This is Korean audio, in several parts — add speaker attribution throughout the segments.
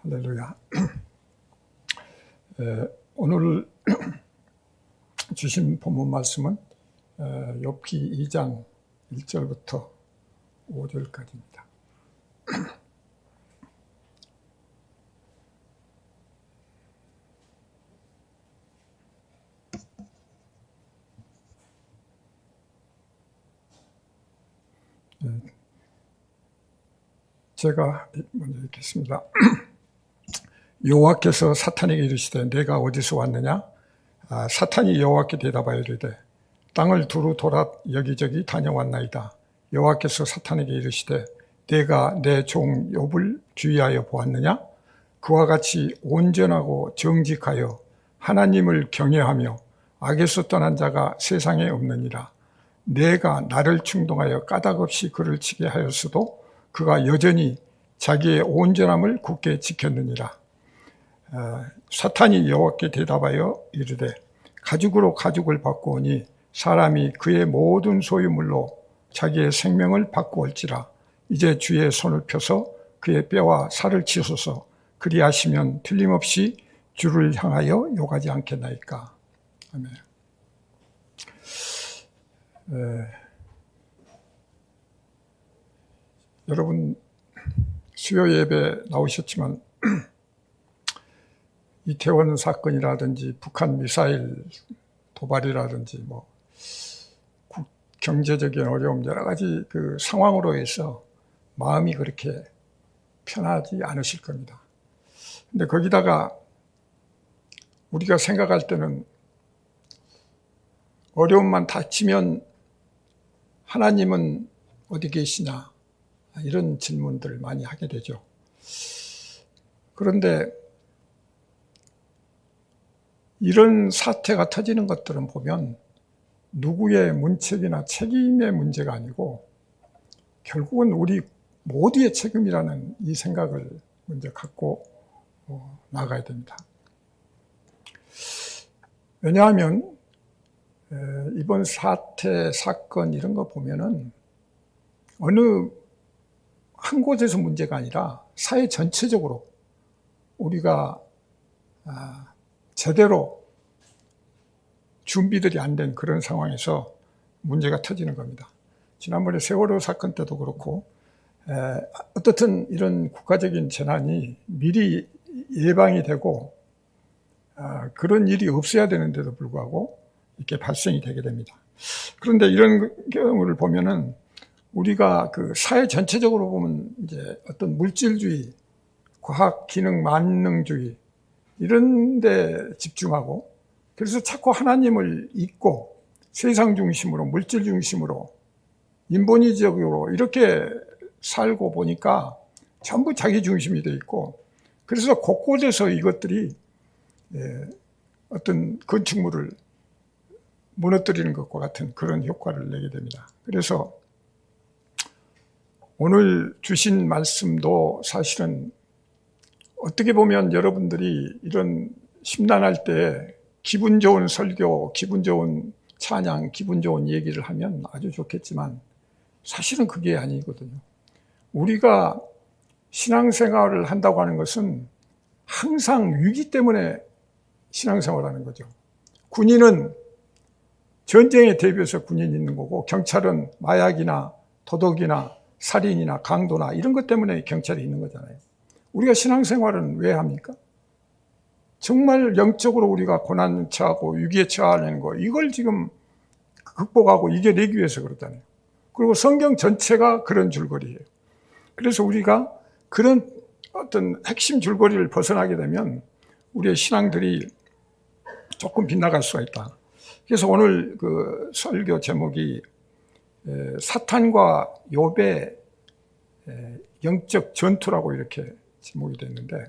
Speaker 1: 할렐루야. 오늘 주신 본문 말씀은 욥기 2장 1절부터 5절까지입니다. 제가 먼저 읽겠습니다. 여호와께서 사탄에게 이르시되 내가 어디서 왔느냐? 사탄이 여호와께 대답하여 이르되 땅을 두루 돌아 여기저기 다녀왔나이다. 여호와께서 사탄에게 이르시되 내가 내 종 욥을 주의하여 보았느냐? 그와 같이 온전하고 정직하여 하나님을 경외하며 악에서 떠난 자가 세상에 없느니라. 내가 나를 충동하여 까닭없이 그를 치게 하였어도 그가 여전히 자기의 온전함을 굳게 지켰느니라. 사탄이 여호와께 대답하여 이르되 가죽으로 가죽을 바꾸오니 사람이 그의 모든 소유물로 자기의 생명을 바꾸올지라. 이제 주의 손을 펴서 그의 뼈와 살을 치소서. 그리하시면 틀림없이 주를 향하여 욕하지 않겠나이까. 아멘. 여러분 수요 예배 나오셨지만 이태원 사건이라든지 북한 미사일 도발이라든지 경제적인 어려움 여러 가지 그 상황으로 해서 마음이 그렇게 편하지 않으실 겁니다. 근데 거기다가 우리가 생각할 때는 어려움만 닥치면 하나님은 어디 계시냐 이런 질문들을 많이 하게 되죠. 그런데 이런 사태가 터지는 것들은 보면 누구의 문책이나 책임의 문제가 아니고 결국은 우리 모두의 책임이라는 이 생각을 먼저 갖고 나가야 됩니다. 왜냐하면 이번 사태, 사건 이런 거 보면은 어느 한 곳에서 문제가 아니라 사회 전체적으로 우리가 제대로 준비들이 안 된 그런 상황에서 문제가 터지는 겁니다. 지난번에 세월호 사건 때도 그렇고 어떻든 이런 국가적인 재난이 미리 예방이 되고 그런 일이 없어야 되는데도 불구하고 이렇게 발생이 되게 됩니다. 그런데 이런 경우를 보면은 우리가 그 사회 전체적으로 보면 이제 어떤 물질주의, 과학 기능 만능주의 이런 데 집중하고 그래서 자꾸 하나님을 잊고 세상 중심으로 물질 중심으로 인본주의적으로 이렇게 살고 보니까 전부 자기 중심이 돼 있고 그래서 곳곳에서 이것들이 어떤 건축물을 무너뜨리는 것과 같은 그런 효과를 내게 됩니다. 그래서 오늘 주신 말씀도 사실은 어떻게 보면 여러분들이 이런 심란할 때 기분 좋은 설교, 기분 좋은 찬양, 기분 좋은 얘기를 하면 아주 좋겠지만 사실은 그게 아니거든요. 우리가 신앙생활을 한다고 하는 것은 항상 위기 때문에 신앙생활을 하는 거죠. 군인은 전쟁에 대비해서 군인이 있는 거고 경찰은 마약이나 도덕이나 살인이나 강도나 이런 것 때문에 경찰이 있는 거잖아요. 우리가 신앙생활은 왜 합니까? 정말 영적으로 우리가 고난 처하고 위기에 처하는 거 이걸 지금 극복하고 이겨내기 위해서 그렇잖아요. 그리고 성경 전체가 그런 줄거리예요. 그래서 우리가 그런 어떤 핵심 줄거리를 벗어나게 되면 우리의 신앙들이 조금 빗나갈 수가 있다. 그래서 오늘 그 설교 제목이 사탄과 욥의 영적 전투라고 이렇게 제목이 됐는데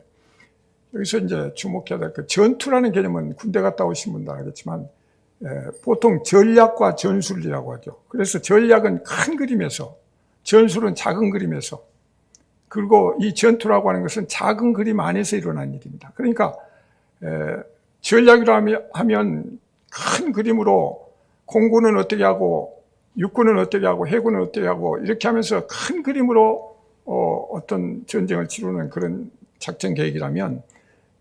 Speaker 1: 여기서 이제 주목해야 될 그 전투라는 개념은 군대 갔다 오신 분도 알겠지만 보통 전략과 전술이라고 하죠. 그래서 전략은 큰 그림에서 전술은 작은 그림에서 그리고 이 전투라고 하는 것은 작은 그림 안에서 일어난 일입니다. 그러니까 전략이라 하면 큰 그림으로 공군은 어떻게 하고 육군은 어떻게 하고 해군은 어떻게 하고 이렇게 하면서 큰 그림으로 어떤 전쟁을 치르는 그런 작전 계획이라면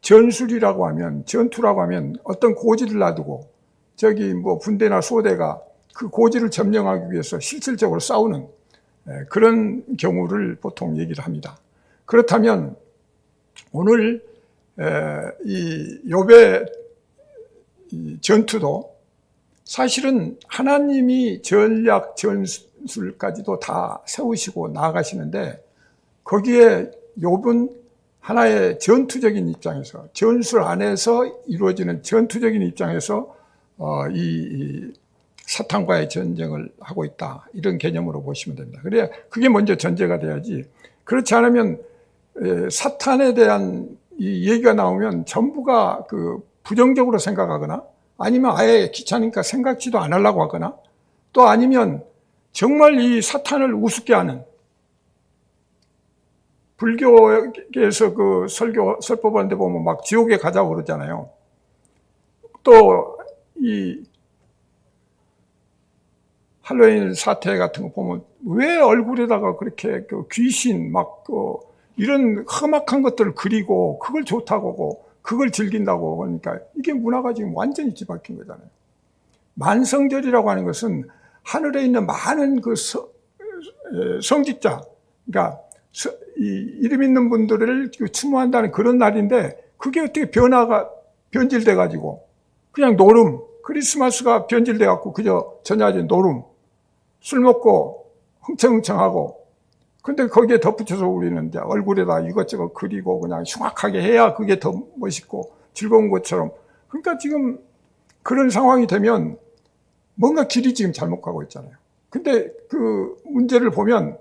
Speaker 1: 전술이라고 하면, 전투라고 하면 어떤 고지를 놔두고 저기 뭐 분대나 소대가 그 고지를 점령하기 위해서 실질적으로 싸우는 그런 경우를 보통 얘기를 합니다. 그렇다면 오늘 이 욥의 전투도 사실은 하나님이 전략 전술까지도 다 세우시고 나아가시는데 거기에 욥은 하나의 전투적인 입장에서, 전술 안에서 이루어지는 전투적인 입장에서 이 사탄과의 전쟁을 하고 있다, 이런 개념으로 보시면 됩니다. 그래야 그게 먼저 전제가 돼야지, 그렇지 않으면 사탄에 대한 이 얘기가 나오면 전부가 그 부정적으로 생각하거나 아니면 아예 귀찮으니까 생각지도 안 하려고 하거나 또 아니면 정말 이 사탄을 우습게 하는, 불교에서 그 설법하는데 보면 막 지옥에 가자고 그러잖아요. 또 이 할로윈 사태 같은 거 보면 왜 얼굴에다가 그렇게 그 귀신 막 이런 험악한 것들을 그리고 그걸 좋다고 하고 그걸 즐긴다고 하니까 이게 문화가 지금 완전히 뒤바뀐 거잖아요. 만성절이라고 하는 것은 하늘에 있는 많은 그 성직자, 그러니까 이름 있는 분들을 추모한다는 그런 날인데 그게 어떻게 변질돼 가지고 그냥 노름, 크리스마스가 변질돼 갖고 그저 전야제 노름, 술 먹고 흥청흥청하고, 근데 거기에 덧붙여서 우리는 이제 얼굴에다 이것저것 그리고 그냥 흉악하게 해야 그게 더 멋있고 즐거운 것처럼. 그러니까 지금 그런 상황이 되면 뭔가 길이 지금 잘못 가고 있잖아요. 근데 그 문제를 보면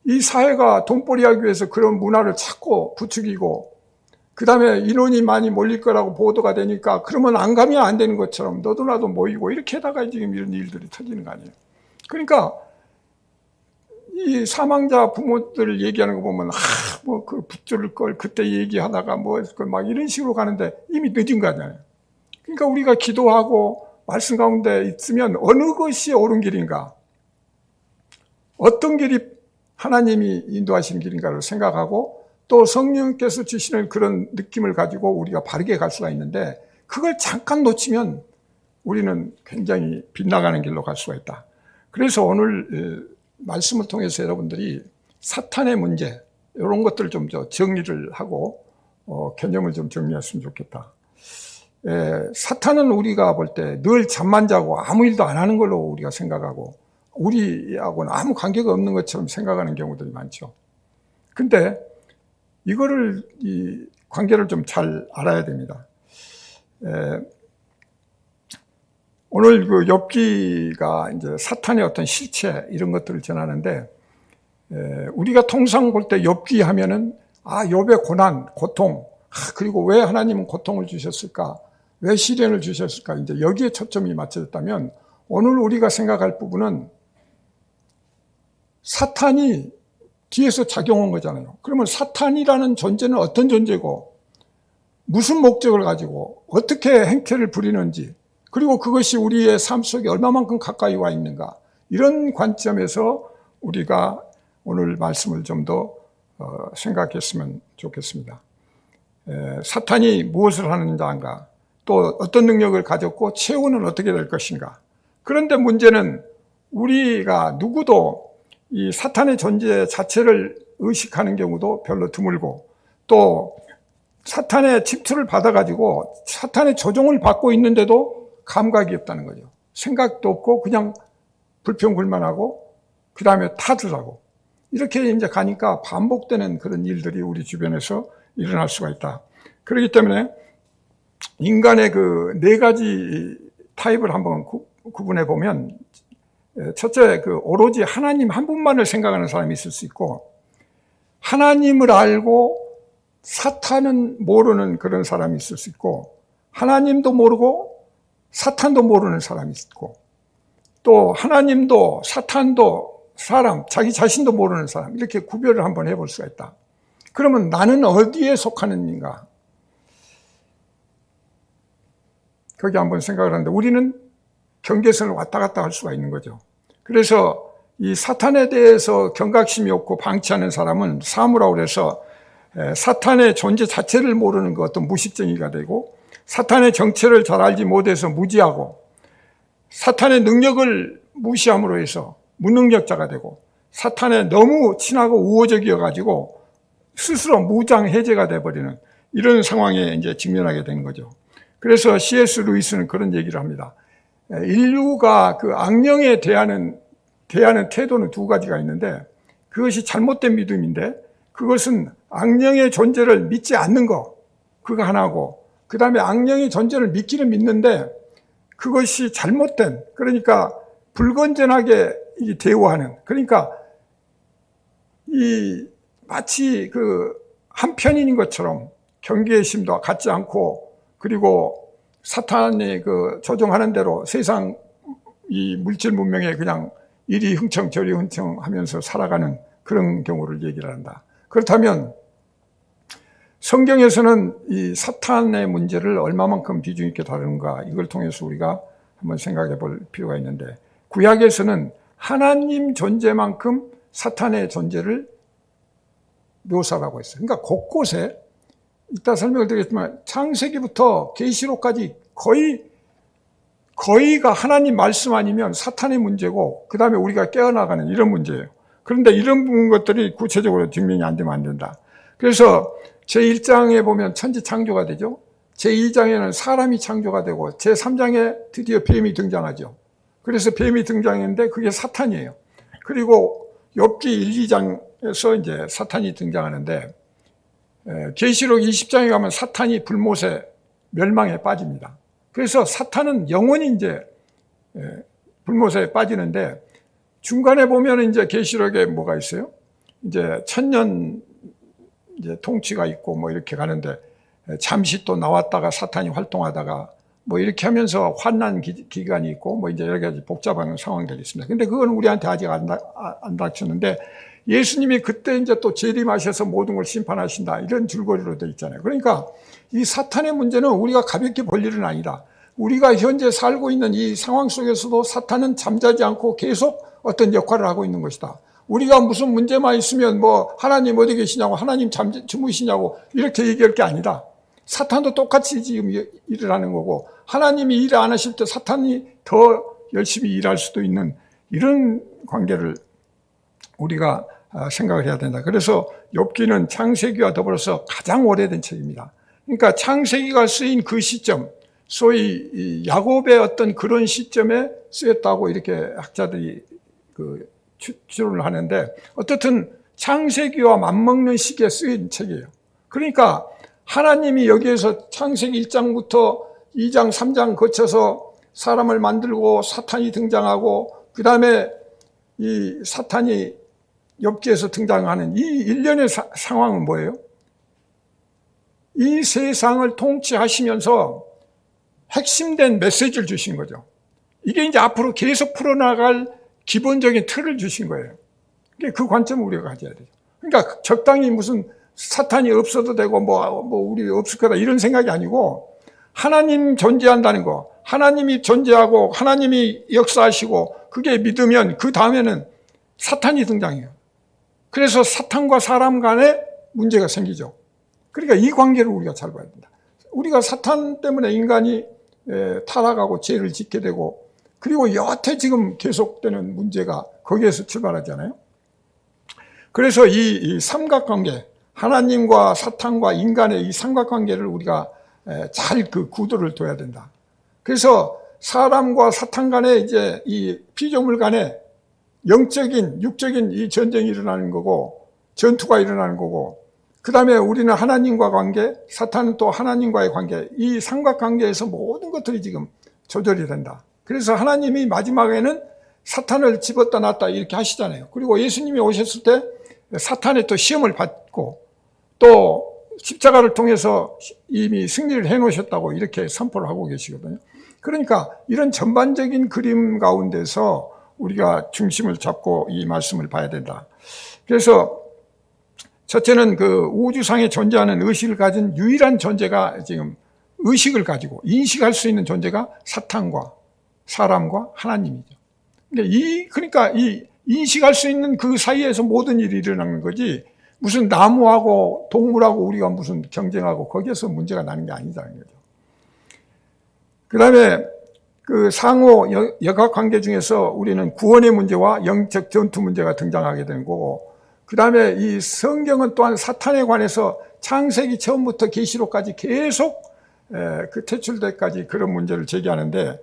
Speaker 1: 이 사회가 돈벌이 하기 위해서 그런 문화를 찾고 부추기고 그 다음에 인원이 많이 몰릴 거라고 보도가 되니까 그러면 안 가면 안 되는 것처럼 너도 나도 모이고 이렇게 하다가 지금 이런 일들이 터지는 거 아니에요. 그러니까 이 사망자 부모들 얘기하는 거 보면 뭐 그 붙들을 걸 그때 얘기하다가 뭐 막 이런 식으로 가는데 이미 늦은 거잖아요. 그러니까 우리가 기도하고 말씀 가운데 있으면 어느 것이 옳은 길인가, 어떤 길이 하나님이 인도하시는 길인가를 생각하고 또 성령께서 주시는 그런 느낌을 가지고 우리가 바르게 갈 수가 있는데 그걸 잠깐 놓치면 우리는 굉장히 빗나가는 길로 갈 수가 있다. 그래서 오늘 말씀을 통해서 여러분들이 사탄의 문제 이런 것들을 좀 정리를 하고 개념을 좀 정리했으면 좋겠다. 사탄은 우리가 볼 때 늘 잠만 자고 아무 일도 안 하는 걸로 우리가 생각하고 우리하고는 아무 관계가 없는 것처럼 생각하는 경우들이 많죠. 근데 이거를 이 관계를 좀 잘 알아야 됩니다. 오늘 그 욥기가 이제 사탄의 어떤 실체 이런 것들을 전하는데 우리가 통상 볼 때 욥기 하면은 욥의 고난, 고통, 그리고 왜 하나님은 고통을 주셨을까? 왜 시련을 주셨을까? 이제 여기에 초점이 맞춰졌다면 오늘 우리가 생각할 부분은 사탄이 뒤에서 작용한 거잖아요. 그러면 사탄이라는 존재는 어떤 존재고 무슨 목적을 가지고 어떻게 행태를 부리는지 그리고 그것이 우리의 삶 속에 얼마만큼 가까이 와 있는가, 이런 관점에서 우리가 오늘 말씀을 좀 더 생각했으면 좋겠습니다. 사탄이 무엇을 하는가, 또 어떤 능력을 가졌고 최후는 어떻게 될 것인가. 그런데 문제는 우리가 누구도 이 사탄의 존재 자체를 의식하는 경우도 별로 드물고 또 사탄의 집투를 받아가지고 사탄의 조종을 받고 있는데도 감각이 없다는 거죠. 생각도 없고 그냥 불평불만하고 그 다음에 탓을 하고 이렇게 이제 가니까 반복되는 그런 일들이 우리 주변에서 일어날 수가 있다. 그렇기 때문에 인간의 그 네 가지 타입을 한번 구분해 보면 첫째, 그 오로지 하나님 한 분만을 생각하는 사람이 있을 수 있고 하나님을 알고 사탄은 모르는 그런 사람이 있을 수 있고 하나님도 모르고 사탄도 모르는 사람이 있고 또 하나님도 사탄도 사람, 자기 자신도 모르는 사람, 이렇게 구별을 한번 해볼 수가 있다. 그러면 나는 어디에 속하는 인가? 거기 한번 생각을 하는데 우리는 경계선을 왔다 갔다 할 수가 있는 거죠. 그래서 이 사탄에 대해서 경각심이 없고 방치하는 사람은 사무라고 그래서 사탄의 존재 자체를 모르는 것, 어떤 무식쟁이가 되고, 사탄의 정체를 잘 알지 못해서 무지하고, 사탄의 능력을 무시함으로 해서 무능력자가 되고, 사탄에 너무 친하고 우호적이어가지고 스스로 무장해제가 돼버리는 이런 상황에 이제 직면하게 되는 거죠. 그래서 C.S. 루이스는 그런 얘기를 합니다. 인류가 그 악령에 대하는 태도는 두 가지가 있는데, 그것이 잘못된 믿음인데, 그것은 악령의 존재를 믿지 않는 거, 그거 하나고, 그 다음에 악령의 존재를 믿기는 믿는데, 그것이 잘못된, 그러니까 불건전하게 대우하는, 그러니까 마치 그 한편인 것처럼 경계심도 갖지 않고, 그리고 사탄이 그 조종하는 대로 세상 이 물질 문명에 그냥 이리 흥청 저리 흥청 하면서 살아가는 그런 경우를 얘기를 한다. 그렇다면 성경에서는 이 사탄의 문제를 얼마만큼 비중 있게 다루는가, 이걸 통해서 우리가 한번 생각해 볼 필요가 있는데, 구약에서는 하나님 존재만큼 사탄의 존재를 묘사하고 있어요. 그러니까 곳곳에, 이따 설명을 드리겠지만 창세기부터 계시록까지 거의가 하나님 말씀 아니면 사탄의 문제고, 그 다음에 우리가 깨어나가는 이런 문제예요. 그런데 이런 것들이 구체적으로 증명이 안 되면 안 된다. 그래서 제1장에 보면 천지 창조가 되죠. 제2장에는 사람이 창조가 되고, 제3장에 드디어 뱀이 등장하죠. 그래서 뱀이 등장했는데 그게 사탄이에요. 그리고 욥기 1, 2장에서 이제 사탄이 등장하는데, 계시록 20장에 가면 사탄이 불못에 멸망에 빠집니다. 그래서 사탄은 영원히 이제 불못에 빠지는데, 중간에 보면 이제 계시록에 뭐가 있어요? 이제 1000년 이제 통치가 있고 뭐 이렇게 가는데, 잠시 또 나왔다가 사탄이 활동하다가 뭐 이렇게 하면서 환난 기간이 있고 뭐 이제 여러 가지 복잡한 상황들이 있습니다. 근데 그건 우리한테 아직 안 닥쳤는데, 예수님이 그때 이제 또 재림하셔서 모든 걸 심판하신다, 이런 줄거리로 되어 있잖아요. 그러니까 이 사탄의 문제는 우리가 가볍게 볼 일은 아니다. 우리가 현재 살고 있는 이 상황 속에서도 사탄은 잠자지 않고 계속 어떤 역할을 하고 있는 것이다. 우리가 무슨 문제만 있으면 뭐 하나님 어디 계시냐고, 하나님 주무시냐고 이렇게 얘기할 게 아니다. 사탄도 똑같이 지금 일을 하는 거고, 하나님이 일 안 하실 때 사탄이 더 열심히 일할 수도 있는 이런 관계를 우리가 생각을 해야 된다. 그래서 욥기는 창세기와 더불어서 가장 오래된 책입니다. 그러니까 창세기가 쓰인 그 시점, 소위 야곱의 어떤 그런 시점에 쓰였다고 이렇게 학자들이 그 추론을 하는데, 어떻든 창세기와 맞먹는 시기에 쓰인 책이에요. 그러니까 하나님이 여기에서 창세기 1장부터 2장, 3장 거쳐서 사람을 만들고 사탄이 등장하고, 그 다음에 이 사탄이 욥기에서 등장하는 이 일련의 상황은 뭐예요? 이 세상을 통치하시면서 핵심된 메시지를 주신 거죠. 이게 이제 앞으로 계속 풀어나갈 기본적인 틀을 주신 거예요. 그 관점을 우리가 가져야 되죠. 그러니까 적당히 무슨 사탄이 없어도 되고 뭐 우리 없을 거다 이런 생각이 아니고, 하나님 존재한다는 거, 하나님이 존재하고 하나님이 역사하시고 그게 믿으면 그 다음에는 사탄이 등장해요. 그래서 사탄과 사람 간에 문제가 생기죠. 그러니까 이 관계를 우리가 잘 봐야 된다. 우리가 사탄 때문에 인간이 타락하고 죄를 짓게 되고, 그리고 여태 지금 계속되는 문제가 거기에서 출발하잖아요. 그래서 이 삼각관계, 하나님과 사탄과 인간의 이 삼각관계를 우리가 잘 그 구도를 둬야 된다. 그래서 사람과 사탄 간에 이제 이 피조물 간에 영적인, 육적인 이 전쟁이 일어나는 거고, 전투가 일어나는 거고, 그 다음에 우리는 하나님과 관계, 사탄은 또 하나님과의 관계, 이 삼각관계에서 모든 것들이 지금 조절이 된다. 그래서 하나님이 마지막에는 사탄을 집었다 놨다 이렇게 하시잖아요. 그리고 예수님이 오셨을 때 사탄의 또 시험을 받고, 또 십자가를 통해서 이미 승리를 해놓으셨다고 이렇게 선포를 하고 계시거든요. 그러니까 이런 전반적인 그림 가운데서 우리가 중심을 잡고 이 말씀을 봐야 된다. 그래서 첫째는 그 우주상에 존재하는 의식을 가진 유일한 존재가, 지금 의식을 가지고 인식할 수 있는 존재가 사탄과 사람과 하나님이죠. 그러니까 이 인식할 수 있는 그 사이에서 모든 일이 일어나는 거지, 무슨 나무하고 동물하고 우리가 무슨 경쟁하고 거기에서 문제가 나는 게 아니다는 거죠. 그 다음에 그 상호 역학 관계 중에서 우리는 구원의 문제와 영적 전투 문제가 등장하게 되는 거고, 그 다음에 이 성경은 또한 사탄에 관해서 창세기 처음부터 계시록까지 계속 그 퇴출되기까지 그런 문제를 제기하는데,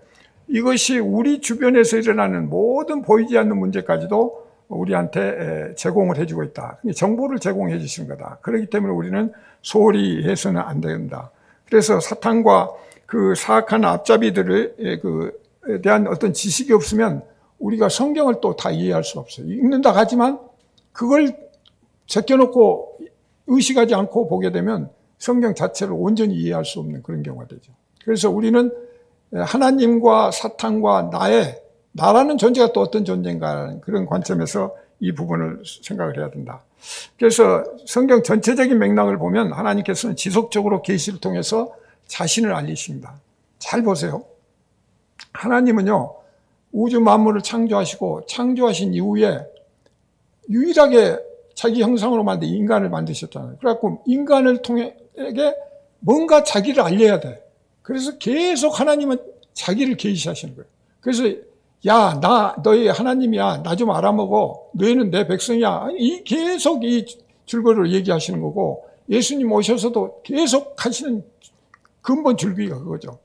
Speaker 1: 이것이 우리 주변에서 일어나는 모든 보이지 않는 문제까지도 우리한테 제공을 해주고 있다. 정보를 제공해 주시는 거다. 그렇기 때문에 우리는 소홀히 해서는 안 된다. 그래서 사탄과 그 사악한 앞잡이들에 대한 어떤 지식이 없으면 우리가 성경을 또 다 이해할 수 없어요. 읽는다 하지만 그걸 제껴놓고 의식하지 않고 보게 되면 성경 자체를 온전히 이해할 수 없는 그런 경우가 되죠. 그래서 우리는 하나님과 사탄과 나라는 존재가 또 어떤 존재인가 그런 관점에서 이 부분을 생각을 해야 된다. 그래서 성경 전체적인 맥락을 보면 하나님께서는 지속적으로 계시를 통해서 자신을 알리십니다. 잘 보세요. 하나님은요, 우주 만물을 창조하시고 창조하신 이후에 유일하게 자기 형상으로 만든 인간을 만드셨잖아요. 그래갖고 인간을 통해 뭔가 자기를 알려야 돼. 그래서 계속 하나님은 자기를 계시하시는 거예요. 그래서 야, 너희 하나님이야. 나 좀 알아먹어. 너희는 내 백성이야. 계속 이 줄거리를 얘기하시는 거고, 예수님 오셔서도 계속 하시는 근본 줄기가 그거죠.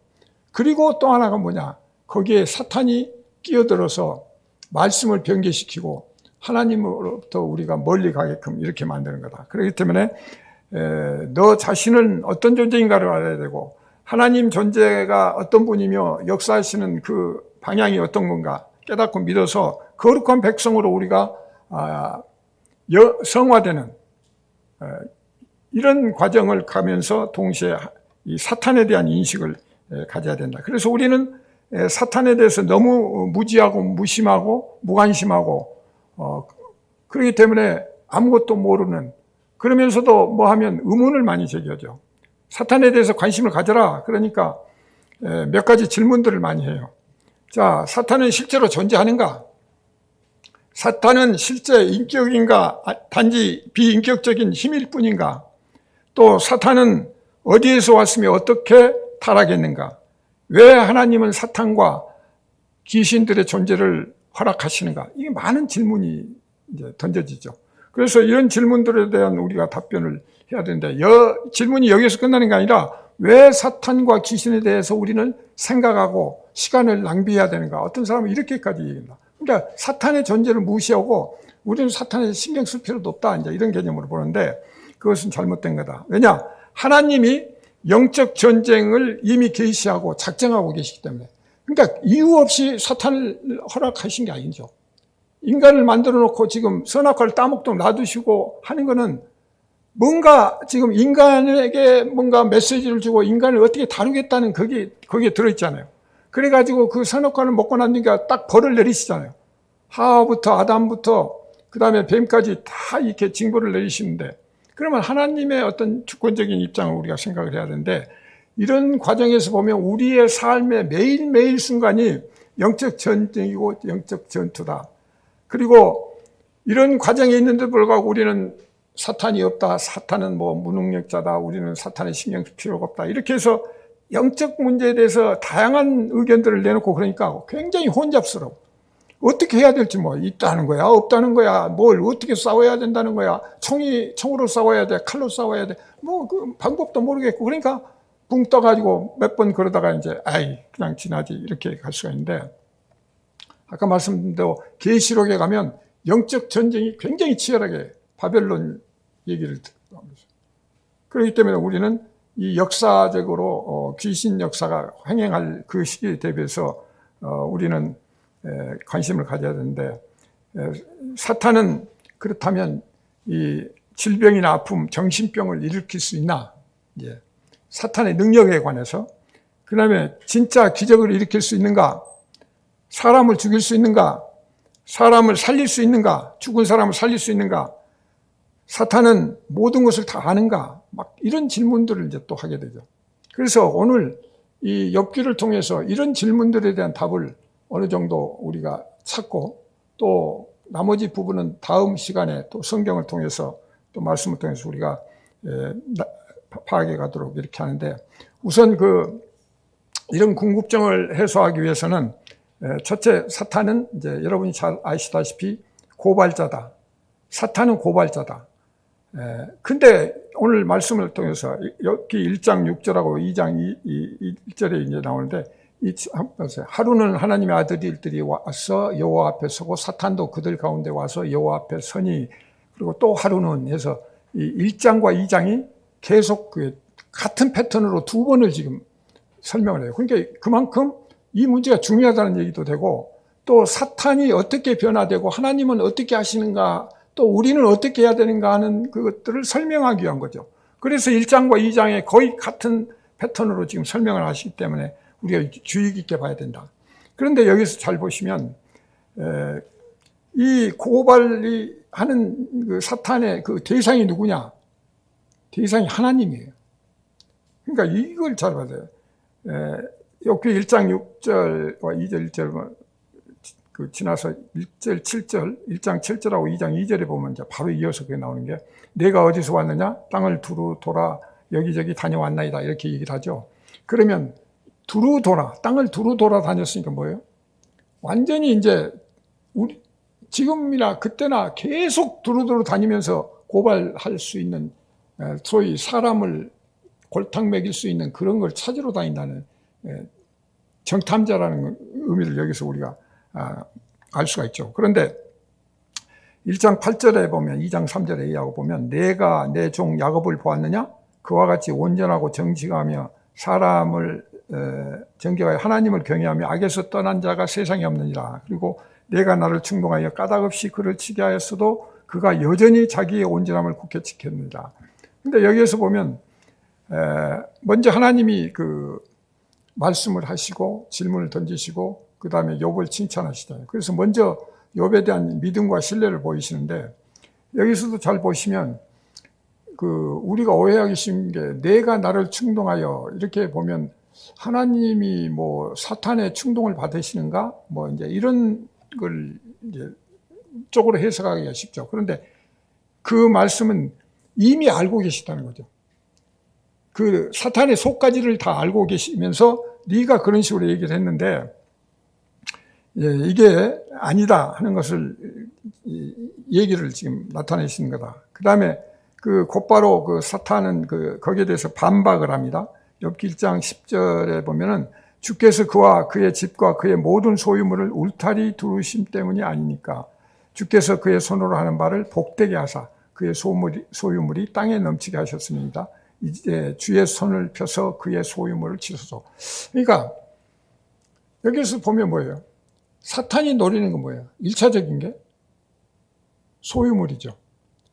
Speaker 1: 그리고 또 하나가 뭐냐. 거기에 사탄이 끼어들어서 말씀을 변개시키고 하나님으로부터 우리가 멀리 가게끔 이렇게 만드는 거다. 그렇기 때문에 너 자신은 어떤 존재인가를 알아야 되고, 하나님 존재가 어떤 분이며 역사하시는 그 방향이 어떤 건가 깨닫고 믿어서 거룩한 백성으로 우리가 성화되는 이런 과정을 가면서 동시에 이 사탄에 대한 인식을 가져야 된다. 그래서 우리는 사탄에 대해서 너무 무지하고 무심하고 무관심하고 그렇기 때문에 아무것도 모르는, 그러면서도 뭐 하면 의문을 많이 제기하죠. 사탄에 대해서 관심을 가져라. 그러니까 몇 가지 질문들을 많이 해요. 자, 사탄은 실제로 존재하는가? 사탄은 실제 인격인가? 단지 비인격적인 힘일 뿐인가? 또 사탄은 어디에서 왔으며 어떻게 타락했는가? 왜 하나님은 사탄과 귀신들의 존재를 허락하시는가? 이게 많은 질문이 이제 던져지죠. 그래서 이런 질문들에 대한 우리가 답변을 해야 되는데, 질문이 여기서 끝나는 게 아니라 왜 사탄과 귀신에 대해서 우리는 생각하고 시간을 낭비해야 되는가? 어떤 사람은 이렇게까지 얘기합니다. 그러니까 사탄의 존재를 무시하고 우리는 사탄에 신경 쓸 필요도 없다. 이제 이런 개념으로 보는데 그것은 잘못된 거다. 왜냐? 하나님이 영적 전쟁을 이미 계시하고 작정하고 계시기 때문에. 그러니까 이유 없이 사탄을 허락하신 게 아니죠. 인간을 만들어 놓고 지금 선악과를 따먹도록 놔두시고 하는 거는 뭔가 지금 인간에게 뭔가 메시지를 주고 인간을 어떻게 다루겠다는 거기에 들어있잖아요. 그래가지고 그 선악과를 먹고 나니까 딱 벌을 내리시잖아요. 하와부터 아담부터 그 다음에 뱀까지 다 이렇게 징벌을 내리시는데, 그러면 하나님의 어떤 주권적인 입장을 우리가 생각을 해야 되는데, 이런 과정에서 보면 우리의 삶의 매일매일 순간이 영적 전쟁이고 영적 전투다. 그리고 이런 과정에 있는데도 불구하고 우리는 사탄이 없다, 사탄은 뭐 무능력자다, 우리는 사탄에 신경 쓸 필요가 없다, 이렇게 해서 영적 문제에 대해서 다양한 의견들을 내놓고 그러니까 굉장히 혼잡스러워. 어떻게 해야 될지 뭐 있다는 거야, 없다는 거야, 뭘 어떻게 싸워야 된다는 거야, 총으로 싸워야 돼, 칼로 싸워야 돼, 뭐 그 방법도 모르겠고, 그러니까 붕 떠가지고 몇 번 그러다가 이제 그냥 지나지 이렇게 갈 수가 있는데, 아까 말씀드린 대로 계시록에 가면 영적 전쟁이 굉장히 치열하게 바벨론 얘기를 듣습니다. 그렇기 때문에 우리는 이 역사적으로 귀신 역사가 횡행할 그 시기에 대비해서 우리는 관심을 가져야 되는데, 사탄은 그렇다면 이 질병이나 아픔, 정신병을 일으킬 수 있나? 예. 사탄의 능력에 관해서, 그 다음에 진짜 기적을 일으킬 수 있는가? 사람을 죽일 수 있는가? 사람을 살릴 수 있는가? 죽은 사람을 살릴 수 있는가? 사탄은 모든 것을 다 아는가? 막 이런 질문들을 이제 또 하게 되죠. 그래서 오늘 이 욥기를 통해서 이런 질문들에 대한 답을 어느 정도 우리가 찾고, 또 나머지 부분은 다음 시간에 또 성경을 통해서 또 말씀을 통해서 우리가 파악해 가도록 이렇게 하는데, 우선 이런 궁극증을 해소하기 위해서는 첫째, 사탄은 이제 여러분이 잘 아시다시피 고발자다. 사탄은 고발자다. 근데 오늘 말씀을 통해서 여기 1장 6절하고 2장 1절에 이제 나오는데, 하루는 하나님의 아들들이 와서 여호와 앞에 서고 사탄도 그들 가운데 와서 여호와 앞에 서니, 그리고 또 하루는 해서 이 1장과 2장이 계속 같은 패턴으로 두 번을 지금 설명을 해요. 그러니까 그만큼 이 문제가 중요하다는 얘기도 되고, 또 사탄이 어떻게 변화되고 하나님은 어떻게 하시는가, 또 우리는 어떻게 해야 되는가 하는 그것들을 설명하기 위한 거죠. 그래서 1장과 2장에 거의 같은 패턴으로 지금 설명을 하시기 때문에 우리가 주의 깊게 봐야 된다. 그런데 여기서 잘 보시면 이 고발이 하는 그 사탄의 그 대상이 누구냐? 대상이 하나님이에요. 그러니까 이걸 잘 봐야 돼요. 여기 1장 6절과 2절 1절 지나서 1절 7절 1장 7절하고 2장 2절에 보면 이제 바로 이어서 그게 나오는 게, 내가 어디서 왔느냐? 땅을 두루 돌아 여기저기 다녀왔나이다, 이렇게 얘기를 하죠. 그러면 두루 돌아, 땅을 두루 돌아 다녔으니까 뭐예요? 완전히 이제 우리 지금이나 그때나 계속 두루두루 다니면서 고발할 수 있는, 소위 사람을 골탕 먹일 수 있는 그런 걸 찾으러 다닌다는 정탐자라는 의미를 여기서 우리가 알 수가 있죠. 그런데 1장 8절에 보면, 2장 3절에 이해하고 보면, 내가 내 종 야곱을 보았느냐? 그와 같이 온전하고 정직하며 사람을 정결하여 하나님을 경외하며 악에서 떠난 자가 세상에 없느니라. 그리고 내가 나를 충동하여 까닭없이 그를 치게 하였어도 그가 여전히 자기의 온전함을 굳게 지켰느니라. 근데 여기에서 보면 먼저 하나님이 그 말씀을 하시고 질문을 던지시고 그 다음에 욥을 칭찬하시잖아요. 그래서 먼저 욥에 대한 믿음과 신뢰를 보이시는데, 여기서도 잘 보시면 우리가 오해하기 쉬운 게, 내가 나를 충동하여 이렇게 보면 하나님이 뭐 사탄의 충동을 받으시는가, 뭐 이제 이런 걸 이제 쪽으로 해석하기가 쉽죠. 그런데 그 말씀은 이미 알고 계시다는 거죠. 그 사탄의 속가지를 다 알고 계시면서 네가 그런 식으로 얘기를 했는데 이게 아니다 하는 것을 얘기를 지금 나타내시는 거다. 그 다음에 곧바로 사탄은 거기에 대해서 반박을 합니다. 욥기 1장 10절에 보면은, 주께서 그와 그의 집과 그의 모든 소유물을 울타리 두르심 때문이 아니니까 주께서 그의 손으로 하는 바를 복되게 하사 그의 소유물이 땅에 넘치게 하셨습니다. 이제 주의 손을 펴서 그의 소유물을 치소서. 그러니까 여기서 보면 뭐예요? 사탄이 노리는 건 뭐예요? 1차적인 게 소유물이죠.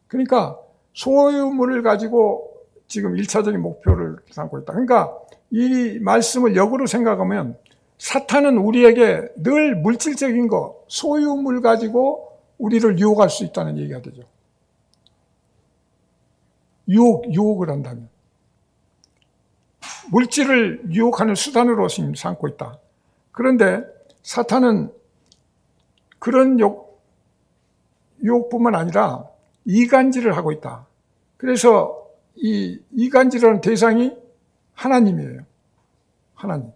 Speaker 1: 그러니까 소유물을 가지고 지금 1차적인 목표를 삼고 있다. 그러니까 이 말씀을 역으로 생각하면 사탄은 우리에게 늘 물질적인 거, 소유물 가지고 우리를 유혹할 수 있다는 얘기가 되죠. 유혹을 한다면. 물질을 유혹하는 수단으로 지금 삼고 있다. 그런데 사탄은 그런 유혹뿐만 아니라 이간질을 하고 있다. 그래서 이 이간질하는 대상이 하나님이에요. 하나님.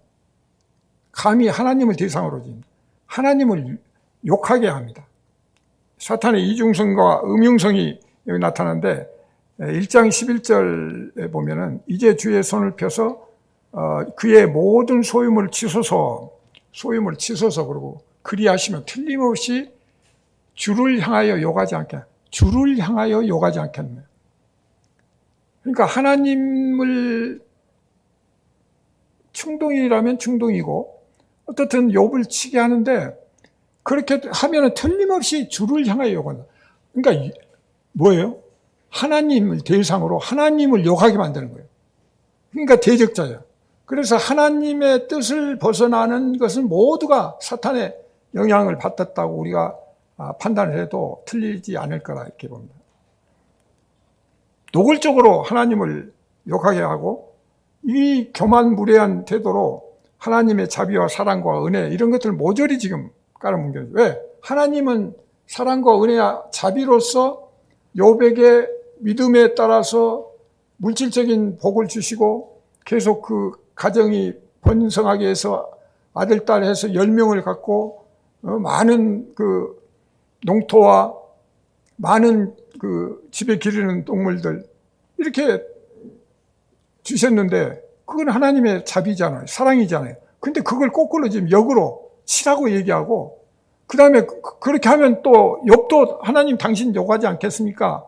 Speaker 1: 감히 하나님을 대상으로 지금 하나님을 욕하게 합니다. 사탄의 이중성과 음흉성이 여기 나타나는데 1장 11절에 보면은, 이제 주의 손을 펴서 그의 모든 소유물을 치소서 그러고 그리하시면 틀림없이 주를 향하여 욕하지 않게, 주를 향하여 욕하지 않겠네. 그러니까 하나님을 충동이라면 충동이고, 어떻든 욥을 치게 하는데 그렇게 하면은 틀림없이 주를 향하여 욕한다. 그러니까 뭐예요? 하나님을 대상으로 하나님을 욕하게 만드는 거예요. 그러니까 대적자예요. 그래서 하나님의 뜻을 벗어나는 것은 모두가 사탄의 영향을 받았다고 우리가 판단을 해도 틀리지 않을 거라 이렇게 봅니다. 노골적으로 하나님을 욕하게 하고, 이 교만무례한 태도로 하나님의 자비와 사랑과 은혜 이런 것들을 모조리 지금 깔아뭉개요. 왜? 하나님은 사랑과 은혜와 자비로서 욥에게 믿음에 따라서 물질적인 복을 주시고 계속 그 가정이 번성하게 해서 아들, 딸 해서 10명을 갖고 많은 그 농토와 많은 그 집에 기르는 동물들 이렇게 주셨는데 그건 하나님의 자비잖아요. 사랑이잖아요. 근데 그걸 거꾸로 지금 역으로 치라고 얘기하고 그 다음에 그렇게 하면 또 욥도 하나님 당신 욕하지 않겠습니까?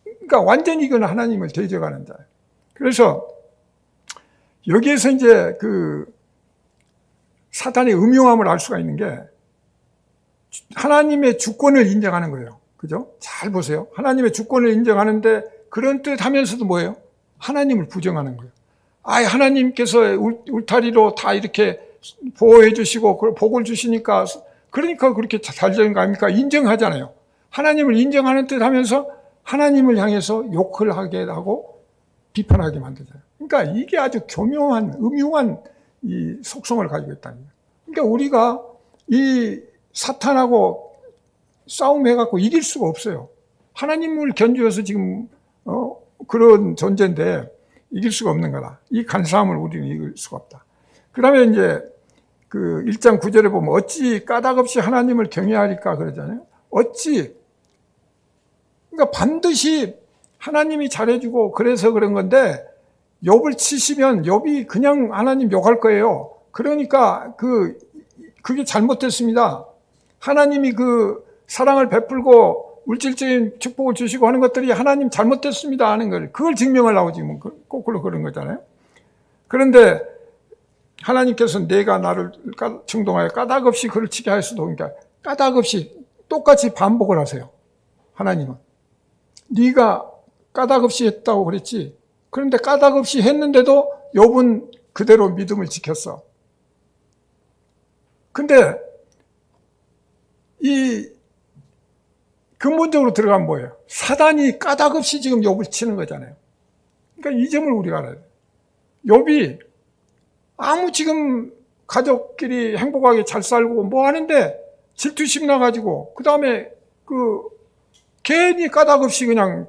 Speaker 1: 그러니까 완전히 이건 하나님을 대적하는 자예요. 그래서 여기에서 이제 그 사탄의 음흉함을 알 수가 있는 게 하나님의 주권을 인정하는 거예요. 그죠? 잘 보세요. 하나님의 주권을 인정하는데 그런 뜻 하면서도 뭐예요? 하나님을 부정하는 거예요. 하나님께서 울타리로 다 이렇게 보호해 주시고 복을 주시니까 그러니까 그렇게 잘 되는 거 아닙니까? 인정하잖아요. 하나님을 인정하는 뜻 하면서 하나님을 향해서 욕을 하게 하고 비판하게 만들잖아요. 그러니까 이게 아주 교묘한, 음흉한 이 속성을 가지고 있다는 거예요. 그러니까 우리가 이 사탄하고 싸움해갖고 이길 수가 없어요. 하나님을 견주어서 지금, 그런 존재인데 이길 수가 없는 거다. 이 간사함을 우리는 이길 수가 없다. 그 다음에 이제 그 1장 9절에 보면 어찌 까닭없이 하나님을 경외하리까 그러잖아요. 어찌. 그러니까 반드시 하나님이 잘해주고 그래서 그런 건데 욥을 치시면 욥이 그냥 하나님 욕할 거예요. 그러니까 그게 잘못됐습니다. 하나님이 그 사랑을 베풀고 물질적인 축복을 주시고 하는 것들이 하나님 잘못됐습니다 하는 걸 그걸 증명하려고 지금 거꾸로 그런 거잖아요. 그런데 하나님께서 내가 나를 충동하여 까닭없이 그를 치게 하였어도 그러니까 까닭없이 똑같이 반복을 하세요. 하나님은 네가 까닭없이 했다고 그랬지. 그런데 까닭없이 했는데도 욥은 그대로 믿음을 지켰어. 근데 이 근본적으로 들어가면 뭐예요? 사단이 까닭없이 지금 욥을 치는 거잖아요. 그러니까 이 점을 우리가 알아야 돼요. 욥이 아무 지금 가족끼리 행복하게 잘 살고 뭐 하는데 질투심 나가지고 그 다음에 괜히 까닭없이 그냥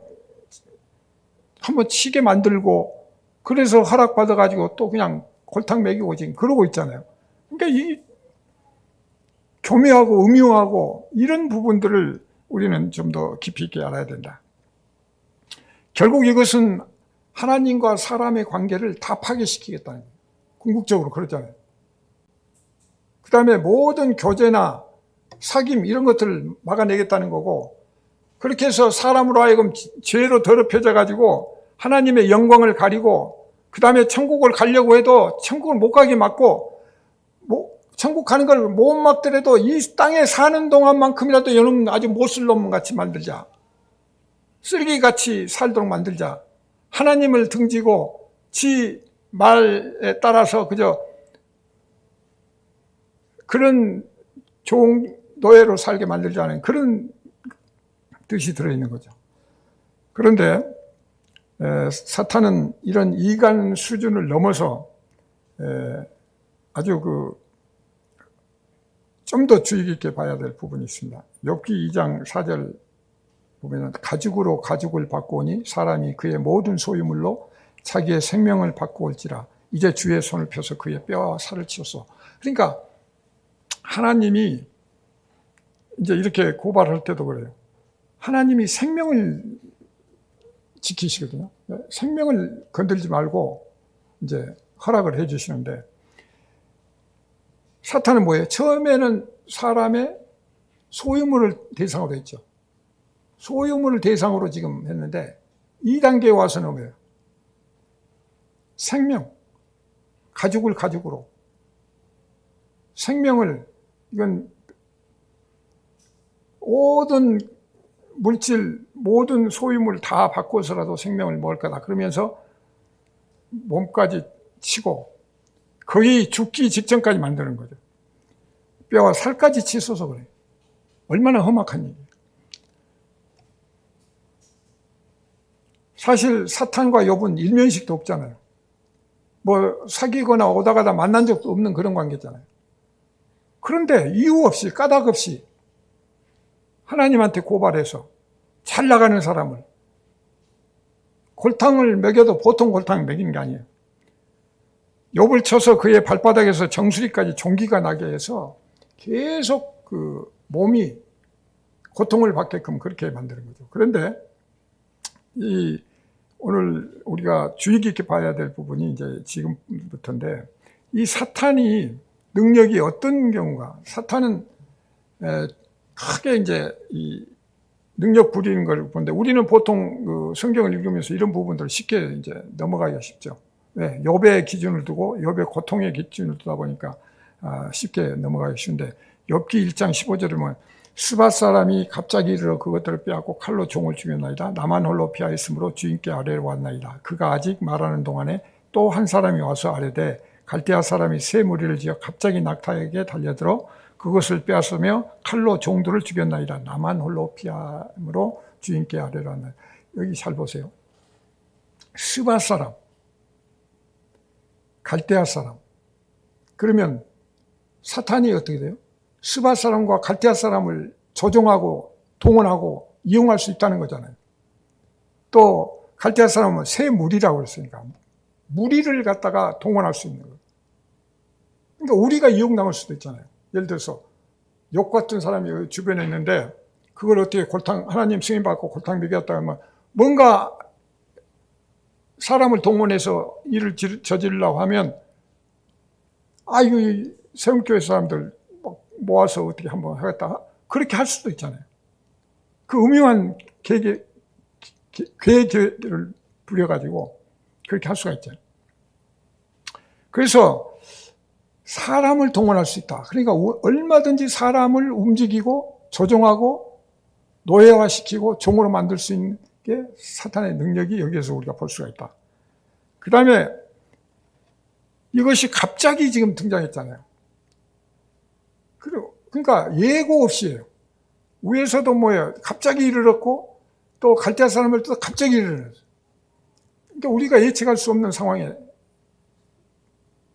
Speaker 1: 한번 치게 만들고 그래서 허락받아가지고 또 그냥 골탕 먹이고 지금 그러고 있잖아요. 그러니까 이 교묘하고 음흉하고 이런 부분들을 우리는 좀 더 깊이 있게 알아야 된다. 결국 이것은 하나님과 사람의 관계를 다 파괴시키겠다는 거예요. 궁극적으로 그러잖아요. 그 다음에 모든 교제나 사귐 이런 것들을 막아내겠다는 거고 그렇게 해서 사람으로 하여금 죄로 더럽혀져 가지고 하나님의 영광을 가리고 그 다음에 천국을 가려고 해도 천국을 못 가게 막고 천국 가는 걸 못 막더라도 이 땅에 사는 동안만큼이라도 여러분 아주 못쓸 놈 같이 만들자. 쓰레기같이 살도록 만들자. 하나님을 등지고 지 말에 따라서 그저 그런 좋은 노예로 살게 만들자는 그런 뜻이 들어있는 거죠. 그런데 사탄은 이런 이간 수준을 넘어서 아주 좀 더 주의 깊게 봐야 될 부분이 있습니다. 욥기 2장 4절 보면 가죽으로 가죽을 바꾸오니 사람이 그의 모든 소유물로 자기의 생명을 바꾸올지라 이제 주의 손을 펴서 그의 뼈와 살을 치웠소. 그러니까 하나님이 이제 이렇게 고발할 때도 그래요. 하나님이 생명을 지키시거든요. 생명을 건들지 말고 이제 허락을 해 주시는데 사탄은 뭐예요? 처음에는 사람의 소유물을 대상으로 했죠. 소유물을 대상으로 지금 했는데 2단계에 와서는 뭐예요? 생명, 가죽을 가죽으로 생명을 이건 모든 물질, 모든 소유물 다 바꿔서라도 생명을 먹을 거다. 그러면서 몸까지 치고 거의 죽기 직전까지 만드는 거죠. 뼈와 살까지 치솟아 그래요. 얼마나 험악한 얘기예요. 사실 사탄과 욥은 일면식도 없잖아요. 뭐 사귀거나 오다 가다 만난 적도 없는 그런 관계잖아요. 그런데 이유 없이 까닭 없이 하나님한테 고발해서 잘 나가는 사람을 골탕을 먹여도 보통 골탕을 먹이는 게 아니에요. 욥을 쳐서 그의 발바닥에서 정수리까지 종기가 나게 해서 계속 그 몸이 고통을 받게끔 그렇게 만드는 거죠. 그런데 오늘 우리가 주의 깊게 봐야 될 부분이 이제 지금부터인데, 이 사탄이 능력이 어떤 경우가, 사탄은 크게 이제 이 능력 부리는 걸 보는데, 우리는 보통 그 성경을 읽으면서 이런 부분들을 쉽게 이제 넘어가기가 쉽죠. 네, 욥의 기준을 두고 욥의 고통의 기준을 두다 보니까 쉽게 넘어가기 쉬운데, 욥기 1장 15절에 보면 스밧 사람이 갑자기 이르러 그것들을 빼앗고 칼로 종을 죽였나이다. 나만 홀로 피하였으므로 주인께 아뢰러 왔나이다. 그가 아직 말하는 동안에 또 한 사람이 와서 아뢰되 갈대아 사람이 새 무리를 지어 갑자기 낙타에게 달려들어 그것을 빼앗으며 칼로 종들을 죽였나이다. 나만 홀로 피함으로 주인께 아뢰러 왔나이다. 여기 잘 보세요. 스밧 사람, 갈대아 사람. 그러면 사탄이 어떻게 돼요? 스밧 사람과 갈대아 사람을 조종하고 동원하고 이용할 수 있다는 거잖아요. 또 갈대아 사람은 새 무리라고 그랬으니까 무리를 갖다가 동원할 수 있는 거예요. 그러니까 우리가 이용당할 수도 있잖아요. 예를 들어서 욥 같은 사람이 주변에 있는데 그걸 어떻게 골탕, 하나님 승인 받고 골탕 먹였다 하면 뭔가 사람을 동원해서 일을 저지르려고 하면 이 세움교회 사람들 모아서 어떻게 한번 하겠다, 그렇게 할 수도 있잖아요. 그 음흉한 계획을 부려가지고 그렇게 할 수가 있잖아요. 그래서 사람을 동원할 수 있다. 그러니까 얼마든지 사람을 움직이고 조종하고 노예화시키고 종으로 만들 수 있는 게 사탄의 능력이 여기에서 우리가 볼 수가 있다. 그 다음에 이것이 갑자기 지금 등장했잖아요. 그러니까 예고 없이예요. 위에서도 뭐예요? 갑자기 이르렀고 또 갈대아 사람을 또 갑자기 이르렀어요. 그러니까 우리가 예측할 수 없는 상황에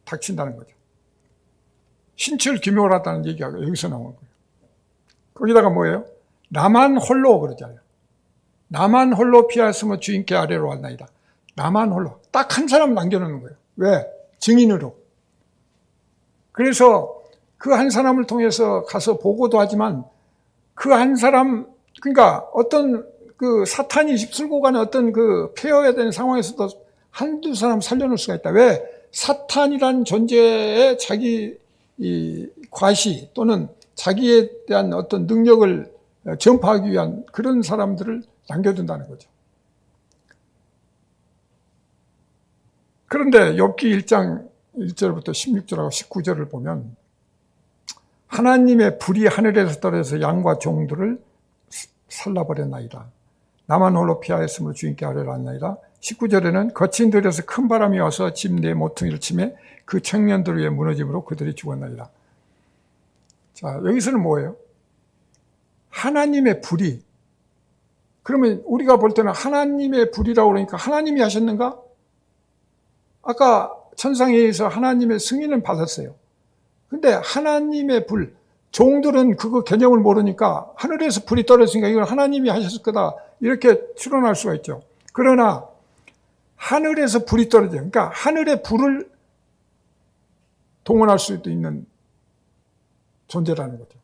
Speaker 1: 닥친다는 거죠. 신철규묘하다는 얘기가 여기서 나온 거예요. 거기다가 뭐예요? 나만 홀로 그러잖아요. 나만 홀로 피하였으면 주인께 아뢰러 왔나이다. 나만 홀로. 딱 한 사람 남겨놓는 거예요. 왜? 증인으로. 그래서 그 한 사람을 통해서 가서 보고도 하지만 그 한 사람, 그러니까 어떤 그 사탄이 휩쓸고 가는 어떤 그 폐허해야 되는 상황에서도 한두 사람 살려놓을 수가 있다. 왜? 사탄이란 존재의 자기 이 과시 또는 자기에 대한 어떤 능력을 전파하기 위한 그런 사람들을 남겨둔다는 거죠. 그런데 욥기 1장 1절부터 16절하고 19절을 보면 하나님의 불이 하늘에서 떨어져서 양과 종들을 살라버렸나이다. 나만 홀로 피하였으므로 주인께 아뢰러 왔나이다. 19절에는 거친 들에서 큰 바람이 와서 집 내 모퉁이를 치매 그 청년들 위에 무너짐으로 그들이 죽었나이다. 자, 여기서는 뭐예요? 하나님의 불이. 그러면 우리가 볼 때는 하나님의 불이라고 그러니까 하나님이 하셨는가? 아까 천상에 의해서 하나님의 승인은 받았어요. 근데 하나님의 불, 종들은 그거 개념을 모르니까 하늘에서 불이 떨어졌으니까 이건 하나님이 하셨을 거다, 이렇게 추론할 수가 있죠. 그러나 하늘에서 불이 떨어져요. 그러니까 하늘의 불을 동원할 수도 있는 존재라는 거죠.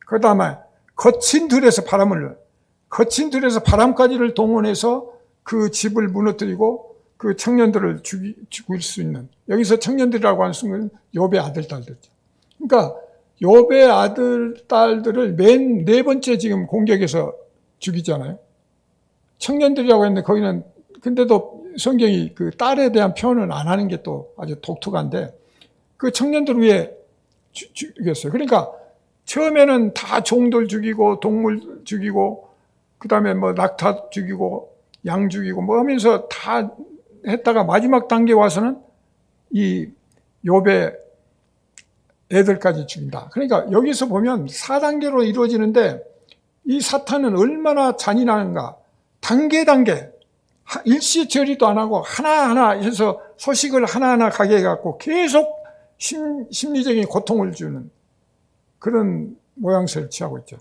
Speaker 1: 그 다음에 거친 들에서 바람까지를 동원해서 그 집을 무너뜨리고 그 청년들을 죽일 수 있는, 여기서 청년들이라고 하는 순간 욥의 아들, 딸들이죠. 그러니까 욥의 아들, 딸들을 맨 네 번째 지금 공격에서 죽이잖아요. 청년들이라고 했는데 거기는, 근데도 성경이 그 딸에 대한 표현을 안 하는 게 또 아주 독특한데 그 청년들 위에 죽였어요. 그러니까 처음에는 다 종들 죽이고 동물 죽이고 그 다음에 뭐 낙타 죽이고 양 죽이고 뭐 하면서 다 했다가 마지막 단계 와서는 이 욥의 애들까지 죽인다. 그러니까 여기서 보면 4단계로 이루어지는데 이 사탄은 얼마나 잔인한가. 단계 일시처리도 안 하고 하나하나 해서 소식을 하나하나 가게 해갖고 계속 심리적인 고통을 주는 그런 모양새를 취하고 있죠.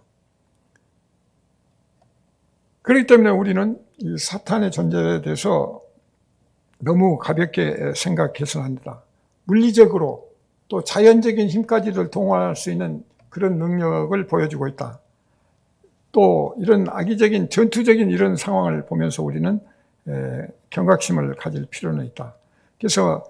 Speaker 1: 그렇기 때문에 우리는 이 사탄의 존재에 대해서 너무 가볍게 생각해서는 안 된다. 물리적으로 또 자연적인 힘까지를 동원할 수 있는 그런 능력을 보여주고 있다. 또 이런 악의적인 전투적인 이런 상황을 보면서 우리는 경각심을 가질 필요는 있다. 그래서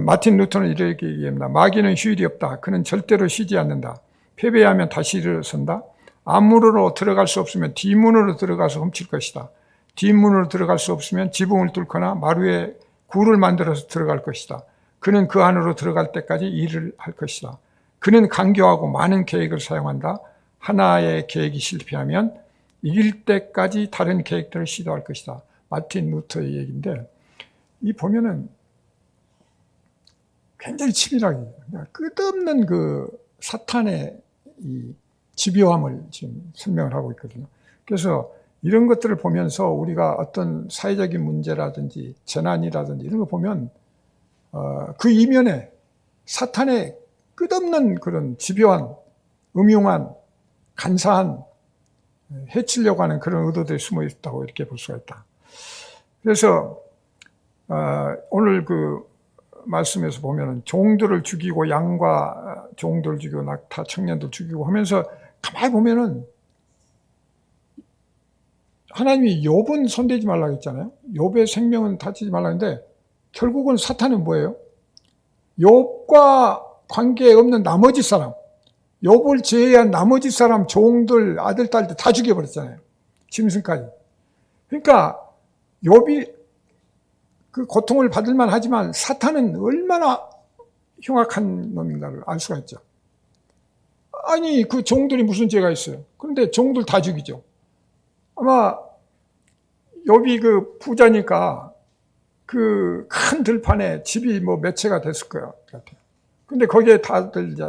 Speaker 1: 마틴 루터는 이렇게 얘기합니다. 마귀는 휴일이 없다. 그는 절대로 쉬지 않는다. 패배하면 다시 일어선다. 앞문으로 들어갈 수 없으면 뒷문으로 들어가서 훔칠 것이다. 뒷문으로 들어갈 수 없으면 지붕을 뚫거나 마루에 굴을 만들어서 들어갈 것이다. 그는 그 안으로 들어갈 때까지 일을 할 것이다. 그는 간교하고 많은 계획을 사용한다. 하나의 계획이 실패하면 이길 때까지 다른 계획들을 시도할 것이다. 마틴 루터의 얘기인데, 이 보면은 굉장히 치밀하게 끝없는 그 사탄의 이 집요함을 지금 설명을 하고 있거든요. 그래서 이런 것들을 보면서 우리가 어떤 사회적인 문제라든지 재난이라든지 이런 거 보면 그 이면에 사탄의 끝없는 그런 집요한, 음흉한, 간사한, 해치려고 하는 그런 의도들이 숨어 있다고 이렇게 볼 수가 있다. 그래서 오늘 그 말씀에서 보면은 종들을 죽이고 양과 종들을 죽이고 낙타 청년들 죽이고 하면서 가만히 보면은 하나님이 욥은 손대지 말라고 했잖아요. 욥의 생명은 다치지 말라고 했는데 결국은 사탄은 뭐예요? 욥과 관계없는 나머지 사람, 욥을 제외한 나머지 사람, 종들, 아들, 딸들 다 죽여버렸잖아요. 짐승까지. 그러니까 욥이 그 고통을 받을만 하지만 사탄은 얼마나 흉악한 놈인가를 알 수가 있죠. 아니, 그 종들이 무슨 죄가 있어요? 그런데 종들 다 죽이죠. 아마 욥이 그 부자니까 그 큰 들판에 집이 뭐 몇 채가 됐을 거예요. 근데 거기에 다들 이제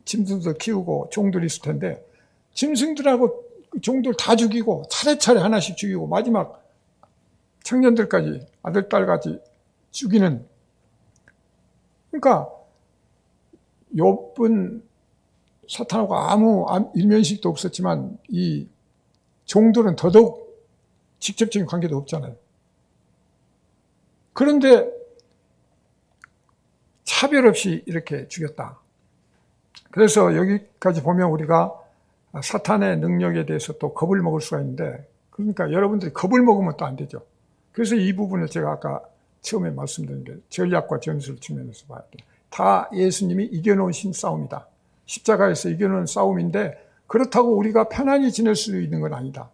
Speaker 1: 짐승들 키우고 종들이 있을 텐데 짐승들하고 종들 다 죽이고 차례차례 하나씩 죽이고 마지막 청년들까지 아들, 딸까지 죽이는. 그러니까 욥은 사탄하고 아무 일면식도 없었지만 이 종들은 더더욱 직접적인 관계도 없잖아요. 그런데 차별 없이 이렇게 죽였다. 그래서 여기까지 보면 우리가 사탄의 능력에 대해서 또 겁을 먹을 수가 있는데, 그러니까 여러분들이 겁을 먹으면 또 안 되죠. 그래서 이 부분을 제가 아까 처음에 말씀드린 게 전략과 전술 측면에서 봐야 돼요. 다 예수님이 이겨놓으신 싸움이다. 십자가에서 이겨놓은 싸움인데 그렇다고 우리가 편안히 지낼 수 있는 건 아니다.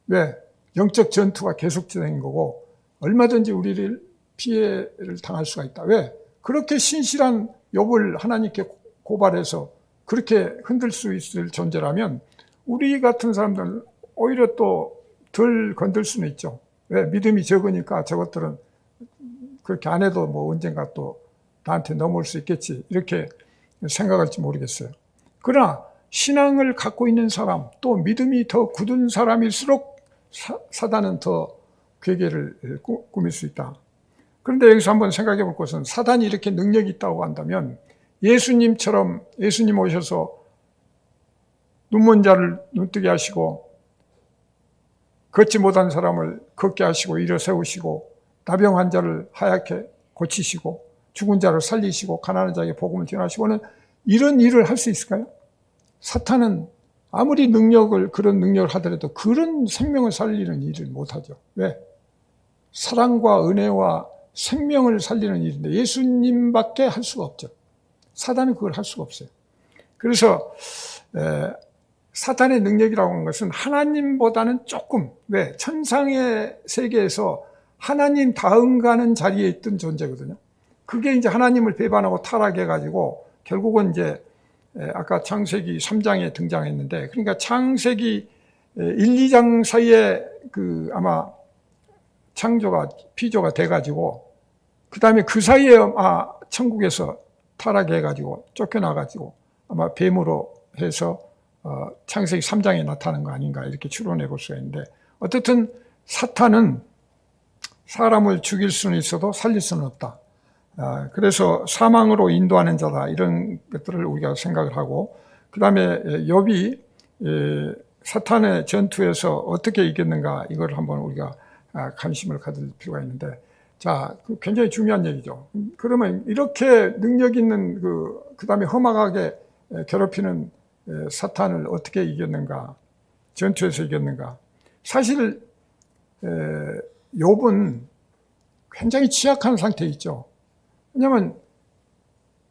Speaker 1: 왜? 영적 전투가 계속 진행인 거고 얼마든지 우리를 피해를 당할 수가 있다. 왜? 그렇게 신실한 욥을 하나님께 고발해서 그렇게 흔들 수 있을 존재라면 우리 같은 사람들은 오히려 또 덜 건들 수는 있죠. 왜? 믿음이 적으니까 저것들은 그렇게 안 해도 뭐 언젠가 또 나한테 넘어올 수 있겠지 이렇게 생각할지 모르겠어요. 그러나 신앙을 갖고 있는 사람, 또 믿음이 더 굳은 사람일수록 사단은 더 괴계를 꾸밀 수 있다. 그런데 여기서 한번 생각해 볼 것은 사단이 이렇게 능력이 있다고 한다면 예수님처럼 예수님 오셔서 눈먼 자를 눈뜨게 하시고 걷지 못한 사람을 걷게 하시고 일어 세우시고 나병 환자를 하얗게 고치시고 죽은 자를 살리시고 가난한 자에게 복음을 전하시고는 이런 일을 할 수 있을까요? 사탄은 아무리 그런 능력을 하더라도 그런 생명을 살리는 일을 못하죠. 왜? 사랑과 은혜와 생명을 살리는 일인데 예수님밖에 할 수가 없죠. 사단은 그걸 할 수가 없어요. 그래서 사탄의 능력이라고 하는 것은 하나님보다는 조금, 왜? 천상의 세계에서 하나님 다음 가는 자리에 있던 존재거든요. 그게 이제 하나님을 배반하고 타락해가지고 결국은 이제 아까 창세기 3장에 등장했는데, 그러니까 창세기 1, 2장 사이에 그 아마 피조가 돼가지고 그 다음에 그 사이에 천국에서 타락해가지고 쫓겨나가지고 아마 뱀으로 해서 창세기 3장에 나타나는 거 아닌가 이렇게 추론해 볼 수가 있는데, 어쨌든 사탄은 사람을 죽일 수는 있어도 살릴 수는 없다. 그래서 사망으로 인도하는 자다 이런 것들을 우리가 생각을 하고, 그 다음에 욥이 사탄의 전투에서 어떻게 이겼는가 이걸 한번 우리가 관심을 가질 필요가 있는데, 자, 굉장히 중요한 얘기죠. 그러면 이렇게 능력 있는 그 다음에 험악하게 괴롭히는 사탄을 어떻게 이겼는가? 전투에서 이겼는가? 사실 욥은 굉장히 취약한 상태에 있죠. 왜냐하면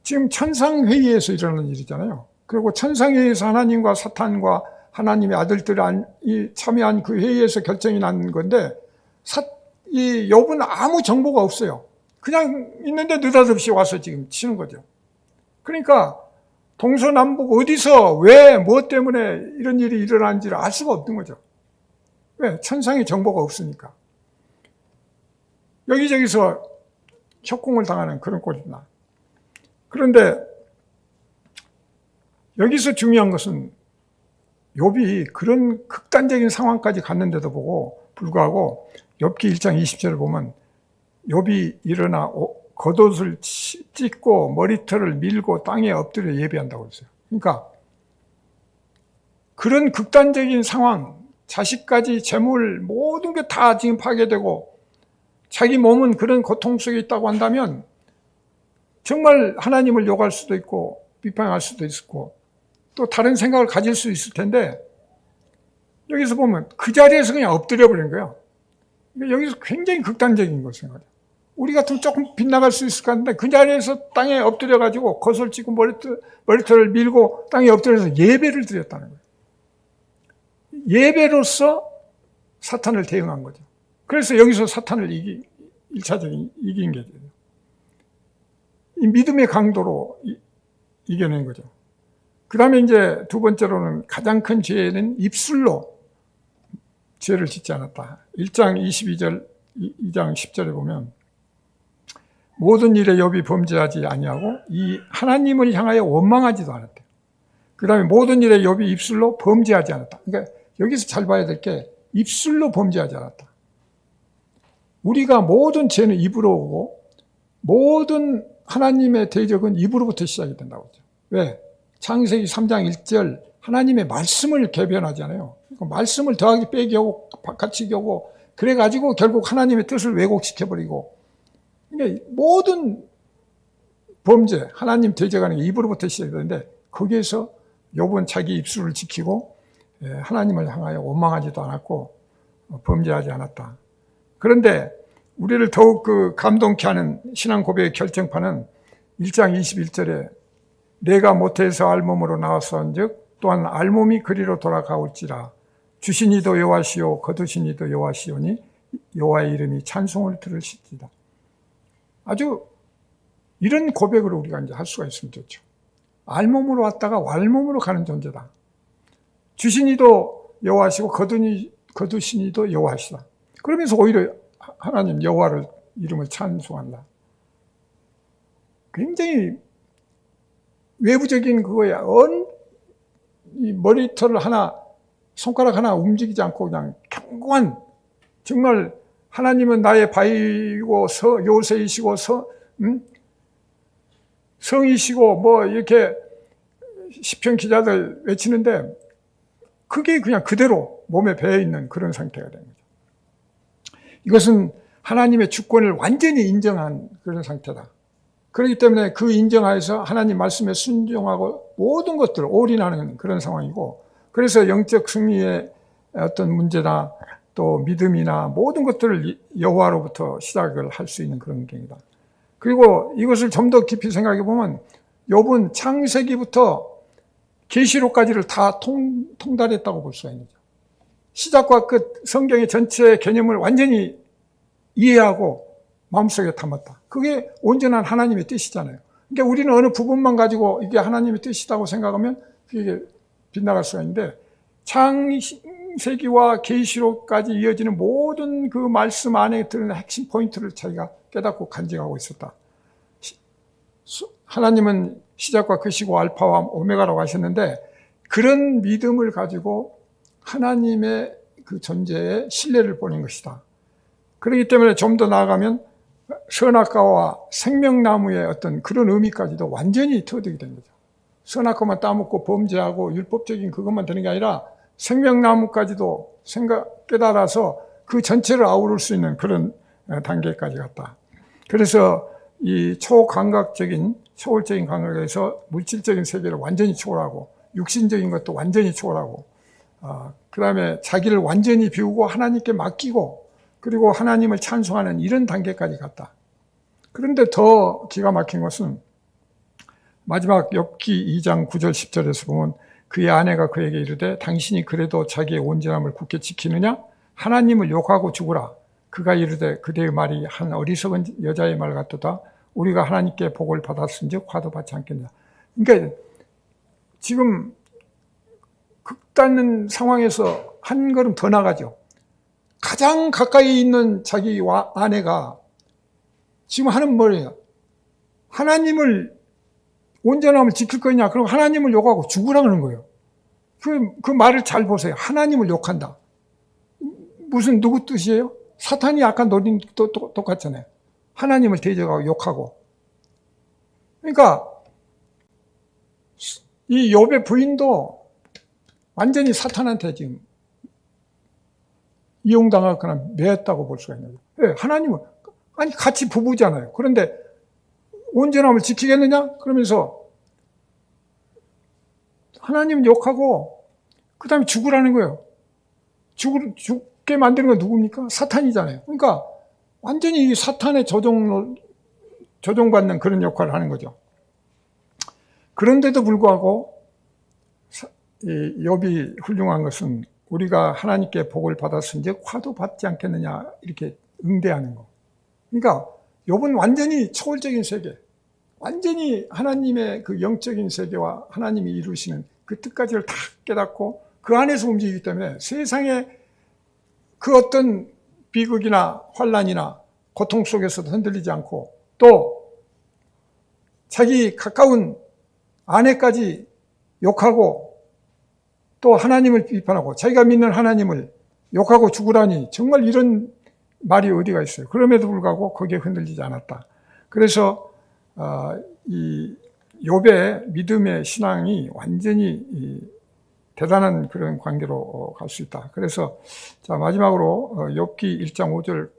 Speaker 1: 지금 천상회의에서 일어나는 일이잖아요. 그리고 천상회의에서 하나님과 사탄과 하나님의 아들들이 참여한 그 회의에서 결정이 난 건데 이 욥은 아무 정보가 없어요. 그냥 있는데 느닷없이 와서 지금 치는 거죠. 그러니까 동서남북 어디서 왜 뭐 때문에 이런 일이 일어난지를 알 수가 없는 거죠. 왜? 천상의 정보가 없으니까. 여기저기서 협공을 당하는 그런 꼴이나. 그런데 여기서 중요한 것은 욥이 그런 극단적인 상황까지 갔는데도 불구하고 욥기 1장 20절을 보면 욥이 일어나 겉옷을 찢고 머리털을 밀고 땅에 엎드려 예배한다고 했어요. 그러니까 그런 극단적인 상황, 자식까지 재물 모든 게 다 지금 파괴되고 자기 몸은 그런 고통 속에 있다고 한다면 정말 하나님을 욕할 수도 있고 비판할 수도 있고 또 다른 생각을 가질 수 있을 텐데 여기서 보면 그 자리에서 그냥 엎드려 버린 거예요. 여기서 굉장히 극단적인 것을 생각해요. 우리 같으면 조금 빗나갈 수 있을 것 같은데 그 자리에서 땅에 엎드려 가지고 겉을 찢고 머리털을 밀고 땅에 엎드려서 예배를 드렸다는 거예요. 예배로서 사탄을 대응한 거죠. 그래서 여기서 사탄을 1차적인 이긴 게 돼요. 이 믿음의 강도로 이겨낸 거죠. 그 다음에 이제 두 번째로는 가장 큰 죄는 입술로 죄를 짓지 않았다. 1장 22절, 2장 10절에 보면 모든 일에 욥이 범죄하지 아니하고 이 하나님을 향하여 원망하지도 않았대요. 그 다음에 모든 일에 욥이 입술로 범죄하지 않았다. 그러니까 여기서 잘 봐야 될 게 입술로 범죄하지 않았다. 우리가 모든 죄는 입으로 오고 모든 하나님의 대적은 입으로부터 시작이 된다고 하죠. 왜? 창세기 3장 1절 하나님의 말씀을 개변하잖아요. 그러니까 말씀을 더하기 빼기 하고 바깥치기 하고 그래가지고 결국 하나님의 뜻을 왜곡시켜버리고 그러니까 모든 범죄, 하나님 대적하는 게 입으로부터 시작이 되는데 거기에서 욥은 자기 입술을 지키고 하나님을 향하여 원망하지도 않았고 범죄하지 않았다. 그런데 우리를 더욱 감동케 하는 신앙 고백의 결정판은 1장 21절에 내가 모태에서 알몸으로 나왔은즉 또한 알몸이 그리로 돌아가올지라 주신 이도 여호와시오 거두신 이도 여호와시오니 여호와의 이름이 찬송을 들으실지다. 아주 이런 고백으로 우리가 이제 할 수가 있으면 좋죠. 알몸으로 왔다가 왈몸으로 가는 존재다. 주신 이도 여호와시고 거두신 이도 여호와시다. 그러면서 오히려 하나님 여호와를 이름을 찬송한다. 굉장히 외부적인 그거야. 이 머리털 하나, 손가락 하나 움직이지 않고 그냥 견고한 정말 하나님은 나의 바위고 요새이시고 성이시고 뭐 이렇게 시편 기자들 외치는데 그게 그냥 그대로 몸에 배어있는 그런 상태가 된 거죠. 이것은 하나님의 주권을 완전히 인정한 그런 상태다. 그렇기 때문에 그 인정하에서 하나님 말씀에 순종하고 모든 것들을 올인하는 그런 상황이고 그래서 영적 승리의 어떤 문제나 또 믿음이나 모든 것들을 여호와로부터 시작을 할 수 있는 그런 경이다. 그리고 이것을 좀 더 깊이 생각해 보면 욥은 창세기부터 계시록까지를 다 통달했다고 볼 수가 있는 거죠. 시작과 끝 성경의 전체 개념을 완전히 이해하고 마음속에 담았다. 그게 온전한 하나님의 뜻이잖아요. 그러니까 우리는 어느 부분만 가지고 이게 하나님의 뜻이라고 생각하면 그게 빗나갈 수가 있는데 창세기와 계시록까지 이어지는 모든 그 말씀 안에 들어있는 핵심 포인트를 자기가 깨닫고 간직하고 있었다. 하나님은 시작과 끝이고 알파와 오메가라고 하셨는데 그런 믿음을 가지고 하나님의 그 존재에 신뢰를 보낸 것이다. 그렇기 때문에 좀 더 나아가면 선악과와 생명나무의 어떤 그런 의미까지도 완전히 터득이 된 거죠. 선악과만 따먹고 범죄하고 율법적인 그것만 되는 게 아니라 생명나무까지도 깨달아서 그 전체를 아우를 수 있는 그런 단계까지 갔다. 그래서 이 초감각적인, 초월적인 감각에서 물질적인 세계를 완전히 초월하고, 육신적인 것도 완전히 초월하고, 그 다음에 자기를 완전히 비우고 하나님께 맡기고, 그리고 하나님을 찬송하는 이런 단계까지 갔다. 그런데 더 기가 막힌 것은 마지막 욥기 2장 9절 10절에서 보면 그의 아내가 그에게 이르되 당신이 그래도 자기의 온전함을 굳게 지키느냐? 하나님을 욕하고 죽으라. 그가 이르되 그대의 말이 한 어리석은 여자의 말 같도다. 우리가 하나님께 복을 받았은즉 화도 받지 않겠냐. 그러니까 지금 극단은 상황에서 한 걸음 더 나가죠. 가장 가까이 있는 자기 아내가 지금 하는 뭐예요? 하나님을 온전함을 지킬 거냐? 그럼 하나님을 욕하고 죽으라 그러는 거예요. 그 말을 잘 보세요. 하나님을 욕한다. 무슨 누구 뜻이에요? 사탄이 아까 노린 똑같잖아요. 하나님을 대적하고 욕하고. 그러니까 이 욥의 부인도 완전히 사탄한테 지금 이용당하거나 매였다고 볼 수가 있는 거예요. 왜? 하나님은 아니 같이 부부잖아요. 그런데 온전함을 지키겠느냐? 그러면서 하나님 욕하고 그 다음에 죽으라는 거예요. 죽게 만드는 건 누굽니까? 사탄이잖아요. 그러니까 완전히 사탄의 조종받는 그런 역할을 하는 거죠. 그런데도 불구하고 이 욥이 훌륭한 것은 우리가 하나님께 복을 받았은즉 화도 받지 않겠느냐 이렇게 응대하는 거. 그러니까 욥은 완전히 초월적인 세계, 완전히 하나님의 그 영적인 세계와 하나님이 이루시는 그 뜻까지를 다 깨닫고 그 안에서 움직이기 때문에 세상에 그 어떤 비극이나 환난이나 고통 속에서도 흔들리지 않고 또 자기 가까운 아내까지 욕하고 또 하나님을 비판하고 자기가 믿는 하나님을 욕하고 죽으라니 정말 이런 말이 어디가 있어요. 그럼에도 불구하고 거기에 흔들리지 않았다. 그래서 이 욥의 믿음의 신앙이 완전히 대단한 그런 관계로 갈 수 있다. 그래서 자 마지막으로 욥기 1장 5절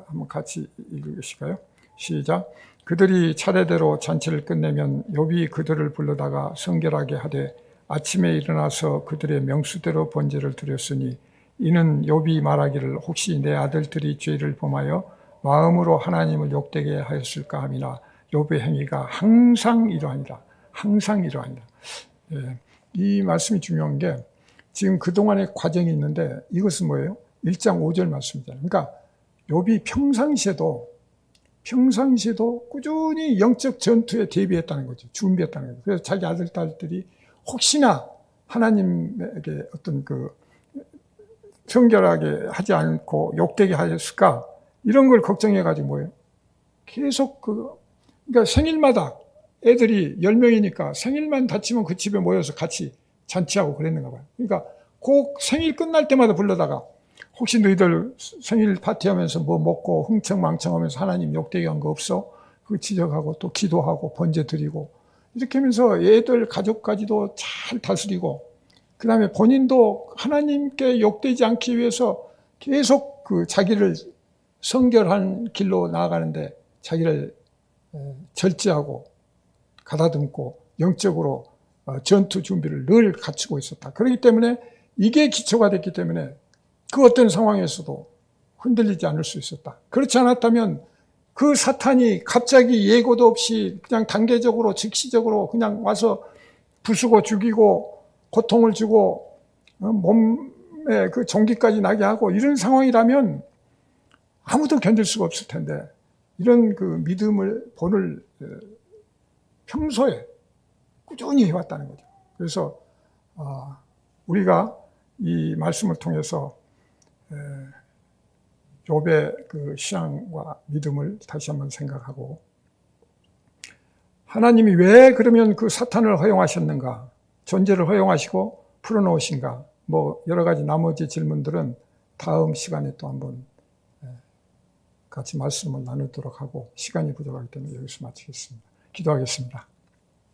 Speaker 1: 한번 같이 읽으실까요? 시작. 그들이 차례대로 잔치를 끝내면 욥이 그들을 불러다가 성결하게 하되 아침에 일어나서 그들의 명수대로 번제를 드렸으니 이는 욥이 말하기를 혹시 내 아들들이 죄를 범하여 마음으로 하나님을 욕되게 하였을까 함이나 욥의 행위가 항상 이러하니라. 항상 이러하니라. 예, 이 말씀이 중요한 게 지금 그동안의 과정이 있는데 이것은 뭐예요? 1장 5절 말씀이잖아요. 그러니까 욥이 평상시에도 꾸준히 영적 전투에 대비했다는 거죠. 준비했다는 거죠. 그래서 자기 아들, 딸들이 혹시나 하나님에게 어떤 그 성결하게 하지 않고 욕되게 하였을까? 이런 걸 걱정해가지고 뭐예요? 계속 그러니까 생일마다 애들이 10명이니까 생일만 다치면 그 집에 모여서 같이 잔치하고 그랬는가 봐요. 그러니까 그 생일 끝날 때마다 불러다가 혹시 너희들 생일 파티하면서 뭐 먹고 흥청망청하면서 하나님 욕되게 한 거 없어? 그 지적하고 또 기도하고 번제 드리고 이렇게 하면서 애들 가족까지도 잘 다스리고 그 다음에 본인도 하나님께 욕되지 않기 위해서 계속 그 자기를 성결한 길로 나아가는데 자기를 절제하고 가다듬고 영적으로 전투 준비를 늘 갖추고 있었다. 그렇기 때문에 이게 기초가 됐기 때문에 그 어떤 상황에서도 흔들리지 않을 수 있었다. 그렇지 않았다면 그 사탄이 갑자기 예고도 없이 그냥 단계적으로 즉시적으로 그냥 와서 부수고 죽이고 고통을 주고 몸에 그 종기까지 나게 하고 이런 상황이라면 아무도 견딜 수가 없을 텐데 이런 그 믿음을 본을 평소에 꾸준히 해왔다는 거죠. 그래서 우리가 이 말씀을 통해서 욥의 그 신앙과 믿음을 다시 한번 생각하고 하나님이 왜 그러면 그 사탄을 허용하셨는가, 존재를 허용하시고 풀어놓으신가, 뭐 여러 가지 나머지 질문들은 다음 시간에 또 한번 같이 말씀을 나누도록 하고 시간이 부족하기 때문에 여기서 마치겠습니다. 기도하겠습니다.